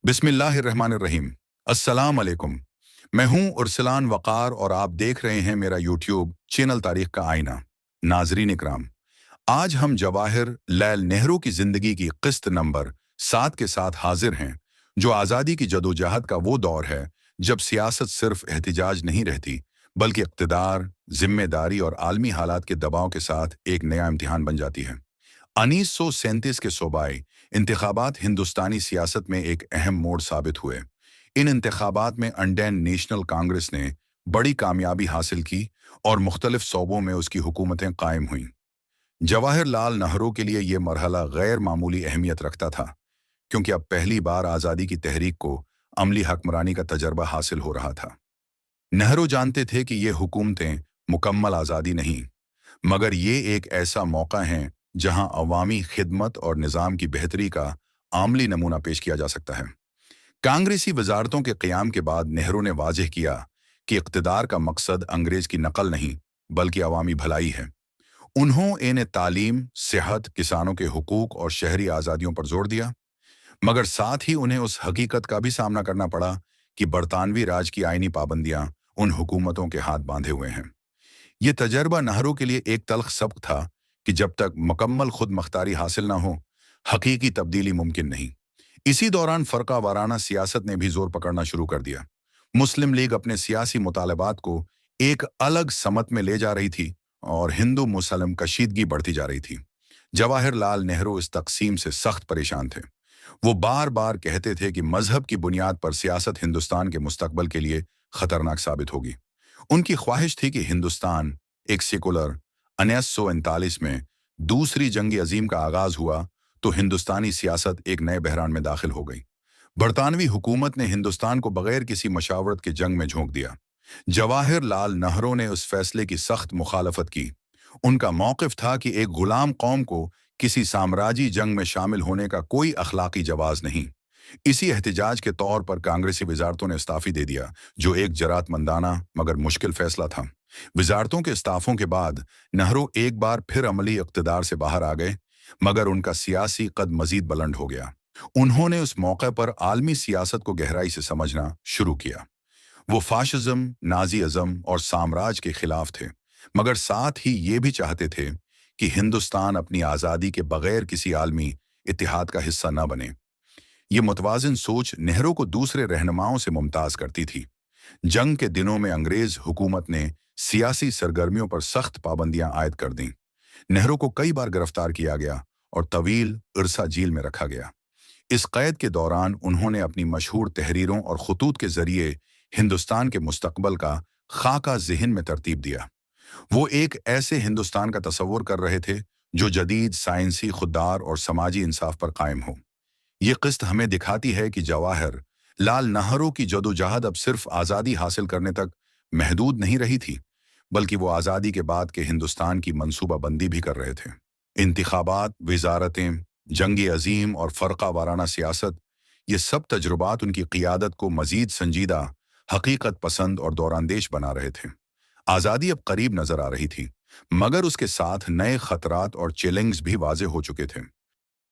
बिस्मिल्लाहिर्रहमानिर्रहीम। अस्सलाम अलैकुम। मैं हूं उर्सलान वकार और आप देख रहे हैं मेरा यूट्यूब चैनल तारीख का आईना। नाजरीन इकराम, आज हम जवाहिर लाल नेहरू की जिंदगी की किस्त नंबर 7 के साथ हाजिर हैं, जो आज़ादी की जदोजहद का वो दौर है जब सियासत सिर्फ एहतिजाज नहीं रहती, बल्कि इक़्तिदार, जिम्मेदारी और आलमी हालात के दबाव के साथ एक नया इम्तिहान बन जाती है। 1937 के सूबाई इंतखाबात हिंदुस्तानी सियासत में एक अहम मोड़ साबित हुए। इन इंतखाबात में इंडियन नेशनल कांग्रेस ने बड़ी कामयाबी हासिल की और मुख्तलिफ सूबों में उसकी हुकूमतें कायम हुईं। जवाहरलाल नेहरू के लिए ये मरहला गैर मामूली अहमियत रखता था, क्योंकि अब पहली बार आज़ादी की तहरीक को अमली हकमरानी का तजर्बा हासिल हो रहा था। नेहरू जानते थे कि ये हुकूमतें मुकम्मल आज़ादी नहीं, मगर ये एक ऐसा मौका है जहां अवामी खिदमत और निज़ाम की बेहतरी का आमली नमूना पेश किया जा सकता है। कांग्रेसी वजारतों के क़याम के बाद नेहरू ने वाज़ेह किया कि इक़्तिदार का मकसद अंग्रेज़ की नकल नहीं, बल्कि अवामी भलाई है। उन्होंने तालीम, सेहत, किसानों के हुकूक और शहरी आज़ादियों पर जोर दिया, मगर साथ ही उन्हें उस हकीकत का भी सामना करना पड़ा कि बरतानवी राज की आईनी पाबंदियां उन हुकूमतों के हाथ बांधे हुए हैं। ये तजर्बा नेहरू के लिए एक तल्ख सबक था कि जब तक मुकम्मल खुद मख्तारी हासिल ना हो, हकीकी तब्दीली मुमकिन नहीं। इसी दौरान फ़रका वाराना सियासत ने भी जोर पकड़ना शुरू कर दिया। मुस्लिम लीग अपने सियासी मुतालबात को एक अलग समत में ले जा रही थी और हिंदू मुसलम कशीदगी बढ़ती जा रही थी। जवाहरलाल नेहरू इस तकसीम से सख्त परेशान थे। वो बार बार कहते थे कि मजहब की बुनियाद पर सियासत हिंदुस्तान के मुस्तकबल के लिए खतरनाक साबित होगी। उनकी ख्वाहिश थी कि हिंदुस्तान एक सेकुलर 1939 में दूसरी जंग अजीम का आगाज हुआ तो हिंदुस्तानी सियासत एक नए बहरान में दाखिल हो गई। बरतानवी हुकूमत ने हिंदुस्तान को बगैर किसी मशावरत के जंग में झोंक दिया। जवाहरलाल नेहरू ने उस फैसले की सख्त मुखालफत की। उनका मौक़िफ़ था कि एक गुलाम कौम को किसी साम्राज्यी जंग में शामिल होने का कोई अखलाकी जवाज़ नहीं। इसी एहतिजाज के तौर पर कांग्रेसी वजारतों ने इस्ताफ़ी दे दिया, जो एक जरातमंदाना मगर मुश्किल फैसला था। वजारतों के इस्ताफ़ों के बाद नेहरू एक बार फिर अमली इक़्तिदार से बाहर आ गए, मगर उनका सियासी कद मज़ीद बुलंद हो गया। उन्होंने उस मौके पर आलमी सियासत को गहराई से समझना शुरू किया। वो फाशिज़्म, नाज़ीइज़्म और साम्राज्य के खिलाफ थे, मगर साथ ही ये भी चाहते थे कि हिंदुस्तान अपनी आज़ादी के बगैर किसी आलमी इत्तेहाद का हिस्सा न बने। ये मुतवाज़िन सोच नेहरू को दूसरे रहनुमाओं से मुमताज़ करती थी। जंग के दिनों में अंग्रेज़ हुकूमत ने सियासी सरगर्मियों पर सख्त पाबंदियां आयद कर दीं। नेहरू को कई बार गिरफ्तार किया गया और तवील इरसा जेल में रखा गया। इस कैद के दौरान उन्होंने अपनी मशहूर तहरीरों और खतूत के जरिए हिंदुस्तान के मुस्तकबल का खाका ज़हन में तरतीब दिया। वो एक ऐसे हिंदुस्तान का तसव्वुर कर रहे थे जो जदीद, साइंसी, खुददार और समाजी इंसाफ पर कायम हो। ये किस्त हमें दिखाती है कि जवाहर लाल नेहरू की जदोजहद अब सिर्फ आज़ादी हासिल करने तक महदूद नहीं रही थी, बल्कि वो आज़ादी के बाद के हिंदुस्तान की मनसूबाबंदी भी कर रहे थे। इंतखाबात, वजारतें, जंग अजीम और फ़रका वाराना सियासत, ये सब तजुर्बात उनकी क़ियादत को मज़ीद संजीदा, हकीकत पसंद और दौरानदेश बना रहे थे। आज़ादी अब करीब नज़र आ रही थी, मगर उसके साथ नए ख़तरात और चैलेंज भी वाज़ेह हो चुके थे।